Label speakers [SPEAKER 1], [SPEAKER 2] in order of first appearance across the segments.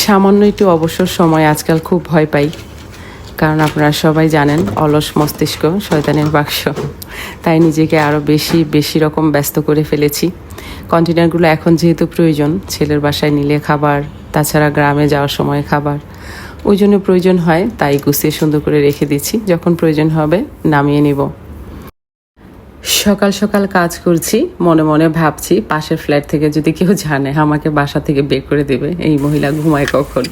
[SPEAKER 1] সামান্য একটু অবসর সময় আজকাল খুব ভয় পাই, কারণ আপনারা সবাই জানেন অলস মস্তিষ্ক শয়তানের বাক্স। তাই নিজেকে আরও বেশি বেশি রকম ব্যস্ত করে ফেলেছি। কন্টেনারগুলো এখন যেহেতু প্রয়োজন, ছেলের বাসায় নিলে খাবার, তাছাড়া গ্রামে যাওয়ার সময় খাবার, ওই জন্য প্রয়োজন হয়, তাই গুছিয়ে সুন্দর করে রেখে দিচ্ছি। যখন প্রয়োজন হবে নামিয়ে নিব। সকাল সকাল কাজ করছি, মনে মনে ভাবছি পাশের ফ্ল্যাট থেকে যদি কেউ জানে আমাকে বাসা থেকে বের করে দেবে, এই মহিলা ঘুমায় কখন।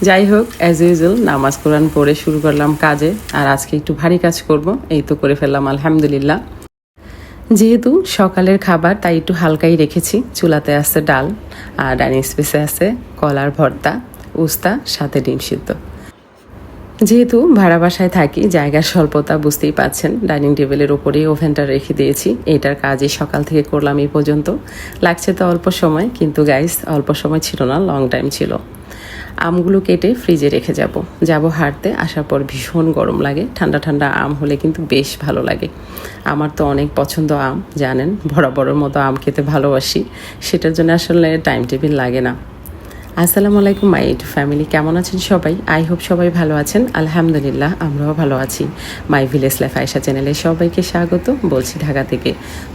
[SPEAKER 1] যাই হোক, অ্যাজ ইউজুয়াল নামাজ কোরআন পড়ে শুরু করলাম কাজে। আর আজকে একটু ভারী কাজ করব, এই তো করে ফেললাম আলহামদুলিল্লাহ। যেহেতু সকালের খাবার তাই একটু হালকাই রেখেছি। চুলাতে আছে ডাল, আর ডাইনিং স্পেসে আছে কলার ভর্তা, উস্তা, সাথে ডিম সিদ্ধ। যেহেতু ভাড়া বাসায় থাকি, জায়গার স্বল্পতা বুঝতেই পাচ্ছেন, ডাইনিং টেবিলের ওপরেই ওভেনটা রেখে দিয়েছি। এটার কাজই সকাল থেকে করলাম এই পর্যন্ত। লাগছে তো অল্প সময়, কিন্তু গাইস অল্প সময় ছিল না, লং টাইম ছিল। আমগুলো কেটে ফ্রিজে রেখে যাব হাঁটতে। আসার পর ভীষণ গরম লাগে, ঠান্ডা ঠান্ডা আম হলে কিন্তু বেশ ভালো লাগে। আমার তো অনেক পছন্দ আম, জানেন, বরাবরের মতো আম খেতে ভালোবাসি। সেটার জন্য আসলে টাইম টেবিল লাগে না। আসসালামু আলাইকুম মাই ইউটিউব ফ্যামিলি, কেমন আছেন সবাই? আই হোপ সবাই ভালো আছেন। আলহামদুলিল্লাহ আমরাও ভালো আছি। মাই ভিলেজ লাইফ আয়েশা চ্যানেলে সবাইকে স্বাগত বলছি ঢাকা থেকে।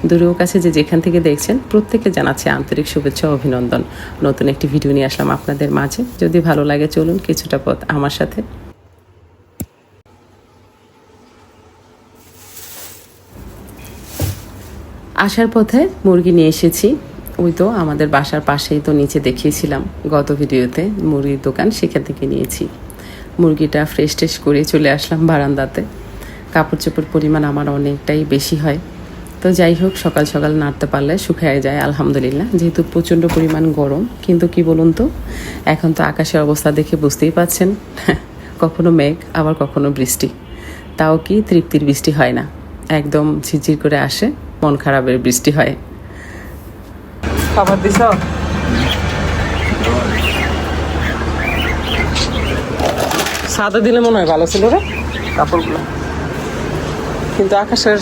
[SPEAKER 1] দূরেও কাছে যে যেখান থেকে দেখছেন প্রত্যেকে জানাচ্ছে আন্তরিক শুভেচ্ছা ও অভিনন্দন। নতুন একটি ভিডিও নিয়ে আসলাম আপনাদের মাঝে। যদি ভালো লাগে চলুন কিছুটা পথ আমার সাথে। আসার পথে মুরগি নিয়ে এসেছি। ওই তো আমাদের বাসার পাশেই তো নিচে দেখিয়েছিলাম গত ভিডিওতে মুরগির দোকান, সেখান থেকে নিয়েছি। মুরগিটা ফ্রেশ ট্রেশ করে চলে আসলাম বারান্দাতে। কাপড় চোপড় পরিমাণ আমার অনেকটাই বেশি হয়, তো যাই হোক সকাল সকাল নাড়তে পারলে শুকিয়ে যায় আলহামদুলিল্লাহ। যেহেতু প্রচণ্ড পরিমাণ গরম, কিন্তু কি বলুন তো, এখন তো আকাশের অবস্থা দেখে বুঝতেই পাচ্ছেন, কখনো মেঘ আবার কখনো বৃষ্টি। তাও কি তৃপ্তির বৃষ্টি হয় না, একদম ঝিরঝির করে আসে, মন খারাপের বৃষ্টি হয়। খাবার দিছ? সাদা দিলে মনে হয় ভালো ছিল রে কাপড়গুলো, কিন্তু আকাশের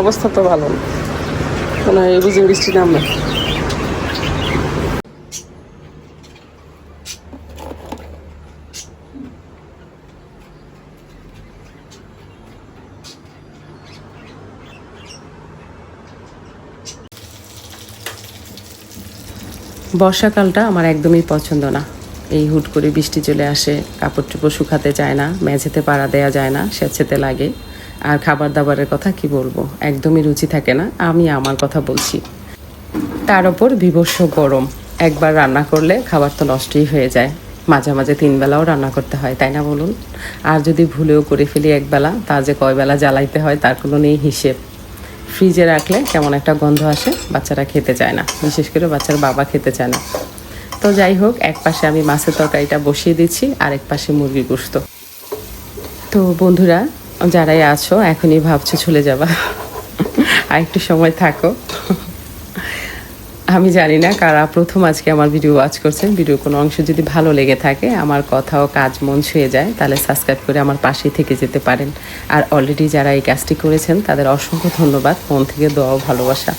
[SPEAKER 1] অবস্থা তো ভালো না, মনে হয় বুঝি বৃষ্টি নামবে। বর্ষাকালটা আমার একদমই পছন্দ না। এই হুট করে বৃষ্টি চলে আসে, কাপড় চোপড় শুকাতে চায় না, মেঝেতে পাড়া দেওয়া যায় না, স্যাঁতসেঁতে লাগে। আর খাবার দাবারের কথা কি বলবো, একদমই রুচি থাকে না। আমি আমার কথা বলছি। তার ওপর বিভৎস গরম, একবার রান্না করলে খাবার তো নষ্টই হয়ে যায়। মাঝে মাঝে 3 বেলাও রান্না করতে হয়, তাই না বলুন? আর যদি ভুলেও করে ফেলি একবেলা, তা যে কয় বেলা জ্বালাইতে হয় তার কোনো নেই হিসেব। ফ্রিজে রাখলে কেমন একটা গন্ধ আসে, বাচ্চারা খেতে চায় না, বিশেষ করে বাচ্চার বাবা খেতে চায় না। তো যাই হোক, এক পাশে আমি মাছের তরকারিটা বসিয়ে দিচ্ছি, আর এক পাশে মুরগি গোশত। তো বন্ধুরা যারাই আছো, এখনই ভাবছো চলে যাবা, আর একটু সময় থাকো। আমি জানি না কারা প্রথম আজকে আমার ভিডিও ওয়াচ করছেন। ভিডিও কোনো অংশ যদি ভালো লেগে থাকে, আমার কথা ও কাজ মন ছুঁয়ে যায়, তাহলে সাবস্ক্রাইব করে আমার পাশেই থেকে যেতে পারেন। আর অলরেডি যারা এই কাজটি করেছেন তাদের অসংখ্য ধন্যবাদ, মন থেকে দোয়া ও ভালোবাসা।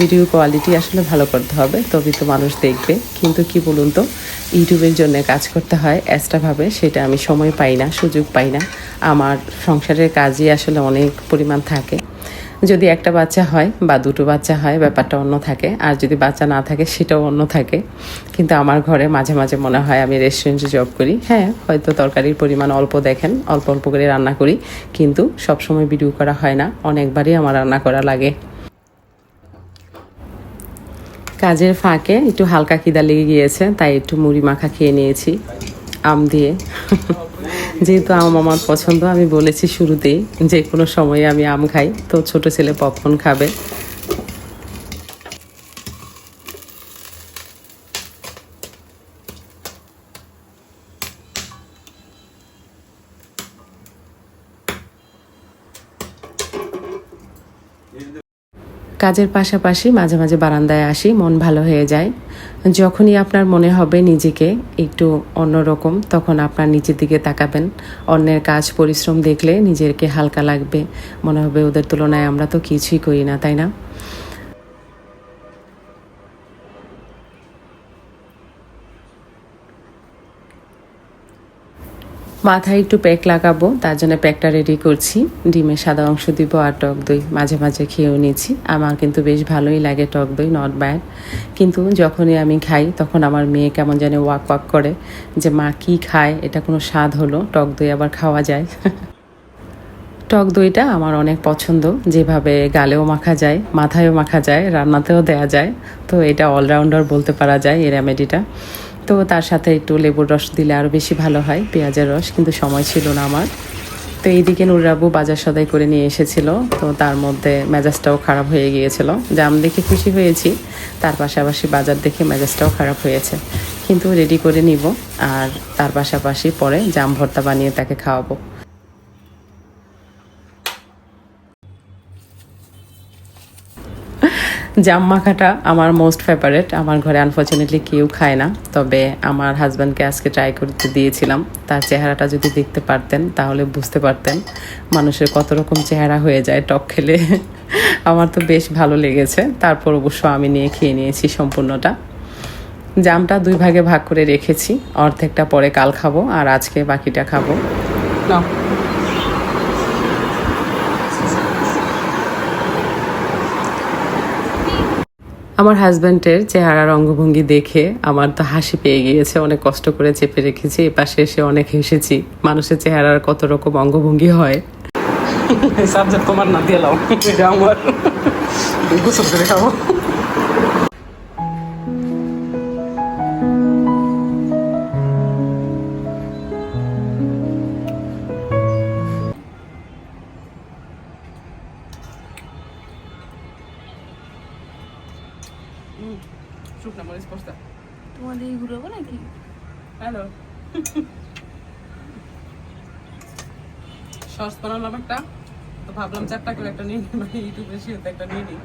[SPEAKER 1] ভিডিও কোয়ালিটি আসলে ভালো করতে হবে, তবেই তো মানুষ দেখবে। কিন্তু কি বলুন তো, ইউটিউবের জন্য কাজ করতে হয় এক্সট্রাভাবে, সেটা আমি সময় পাই না, সুযোগ পাই না। আমার সংসারের কাজই আসলে অনেক পরিমাণ থাকে। যদি একটা বাচ্চা হয় বা দুটো বাচ্চা হয় ব্যাপারটা অন্য থাকে, আর যদি বাচ্চা না থাকে সেটাও অন্য থাকে। কিন্তু আমার ঘরে মাঝে মাঝে মনে হয় আমি রেস্টুরেন্টে জব করি। হ্যাঁ, হয়তো তরকারির পরিমাণ অল্প দেখেন, অল্প অল্প করে রান্না করি, কিন্তু সবসময় ভিডিও করা হয় না, অনেকবারই আমার রান্না করা লাগে। কাজের ফাঁকে একটু হালকা খিদা লেগে গিয়েছে, তাই একটু মুড়ি মাখা খেয়ে নিয়েছি আম দিয়ে। যেহেতু আম আমার পছন্দ, আমি বলেছি শুরুতেই যে কোনো সময়ে আমি আম খাই, তো ছোট ছেলে পপকর্ন খাবে। কাজের পাশাপাশি মাঝে মাঝে বারান্দায় আসি, মন ভালো হয়ে যায়। যখনই আপনার মনে হবে নিজেকে একটু অন্যরকম, তখন আপনার নিচের দিকে তাকাবেন। অন্যের কাজ পরিশ্রম দেখলে নিজেকে হালকা লাগবে, মনে হবে ওদের তুলনায় আমরা তো কিছুই করি না, তাই না? মাথায় একটু প্যাক লাগাবো, তার জন্য প্যাকটা রেডি করছি। ডিমের সাদা অংশ দিব আর টক দই মাঝে মাঝে খেয়েও নিচ্ছি। আমার কিন্তু বেশ ভালোই লাগে টক দই, নট ব্যাড। কিন্তু যখনই আমি খাই তখন আমার মেয়ে কেমন জানি ওয়াক ওয়াক করে যে মা কী খায়, এটা কোনো স্বাদ হলো, টক দই আবার খাওয়া যায়। টক দইটা আমার অনেক পছন্দ, যেভাবে গালেও মাখা যায়, মাথায়ও মাখা যায়, রান্নাতেও দেয়া যায়। তো এটা অলরাউন্ডার বলতে পারা যায় এই রেমেডিটা। তো তার সাথে একটু লেবুর রস দিলে আরও বেশি ভালো হয়, পেঁয়াজের রস, কিন্তু সময় ছিল না আমার। তো এইদিকে নুরাবু বাজার সদাই করে নিয়ে এসেছিল, তো তার মধ্যে মেজাজটাও খারাপ হয়ে গিয়েছিল। জাম দেখে খুশি হয়েছি, তার পাশাপাশি বাজার দেখে মেজাজটাও খারাপ হয়েছে। কিন্তু রেডি করে নিব, আর তার পাশাপাশি পরে জাম ভর্তা বানিয়ে তাকে খাওয়াবো। জাম মাখাটা আমার মোস্ট ফেভারেট। আমার ঘরে আনফর্চুনেটলি কেউ খায় না, তবে আমার হাজব্যান্ডকে আজকে ট্রাই করতে দিয়েছিলাম। তার চেহারাটা যদি দেখতে পারতেন তাহলে বুঝতে পারতেন মানুষের কত রকম চেহারা হয়ে যায় টক খেলে। আমার তো বেশ ভালো লেগেছে, তারপর অবশ্য আমি নিয়ে খেয়ে নিয়েছি সম্পূর্ণটা। জামটা 2 ভাগে ভাগ করে রেখেছি, অর্ধেকটা পরে কাল খাবো আর আজকে বাকিটা খাবো। না, আমার হাজব্যান্ডের চেহারার অঙ্গভঙ্গি দেখে আমার তো হাসি পেয়ে গিয়েছে। অনেক কষ্ট করে চেপে রেখেছি, এপাশে এসে অনেক হেসেছি। মানুষের চেহারার কত রকম অঙ্গভঙ্গি হয়। সাবজেক্ট তোমার না দিয়ে লাও, এটা আমার গোসল করে খাবো। শুকনা মরিচ পোস্তা
[SPEAKER 2] তোমাদের এই ঘুরাবো নাকি?
[SPEAKER 1] হ্যালো, সস বানালাম একটা, তো ভাবলাম 4টা করে একটা নিয়ে নিই, মানে ইউটিউবে শিখতে একটা নিয়ে নিই।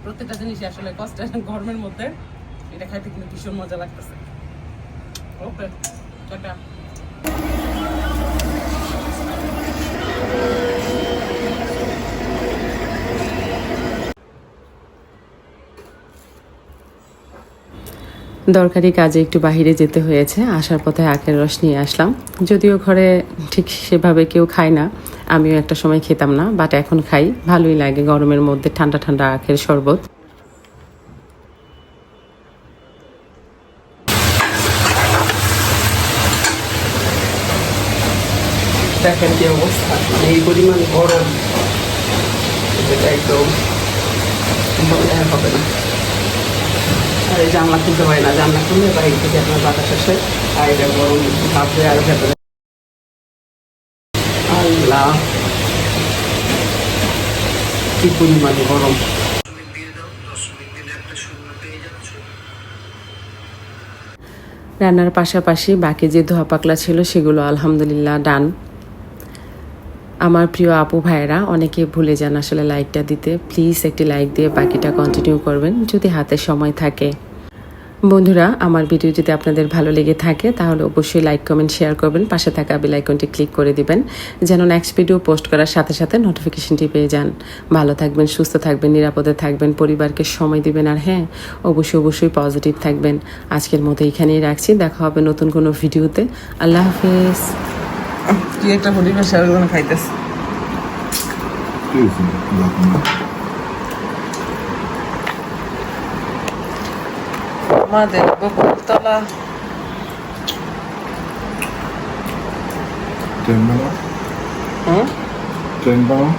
[SPEAKER 1] প্রত্যেকটা জিনিসই আসলে কষ্টের, গরমের মধ্যে এটা খাইতে কিন্তু ভীষণ মজা লাগতেছে। ওকে, টাটা। দরকারি কাজে একটু বাইরে যেতে হয়েছে, আসার পথে আখের রস নিয়ে আসলাম। যদিও ঘরে ঠিক সেভাবে কেউ খায় না, আমিও একটা সময় খেতাম না, বাট এখন খাই, ভালোই লাগে গরমের মধ্যে ঠান্ডা ঠান্ডা আখের শরবত। দেখেন কি অবস্থা, এই পরিমাণ গরম, এটা একদম হবে না। আর এই জানলা খুলতে পারি না, জানলা খুললে বাইরে থেকে আপনার বাতাস আসে, আর এটা গরম ভাব হয়ে আর ভেতরে। আল্লাহ, কি পরিমাণ গরম। রান্নার পাশাপাশি বাকি যে ধোয়া পাকলা ছিল সেগুলো আলহামদুলিল্লাহ ডান। আমার প্রিয় আপু ভাইয়েরা অনেকে ভুলে যান আসলে লাইকটা দিতে, প্লিজ একটি লাইক দিয়ে বাকিটা কন্টিনিউ করবেন যদি হাতে সময় থাকে। বন্ধুরা, আমার ভিডিও যদি আপনাদের ভালো লেগে থাকে তাহলে অবশ্যই লাইক, কমেন্ট, শেয়ার করবেন, পাশে থাকা বেল আইকনটি ক্লিক করে দিবেন যেন নেক্সট ভিডিও পোস্ট করার সাথে সাথে নোটিফিকেশনটি পেয়ে যান। ভালো থাকবেন, সুস্থ থাকবেন, নিরাপদে থাকবেন, পরিবারকে সময় দিবেন, আর হ্যাঁ, অবশ্যই পজিটিভ থাকবেন। আজকের মতো এখানেই রাখছি, দেখা হবে নতুন কোনো ভিডিওতে। আল্লাহ হাফেজ। কি একটা পরিবেশ খাইতেছে আমাদের বকুলতলা
[SPEAKER 3] ট্রেন বানা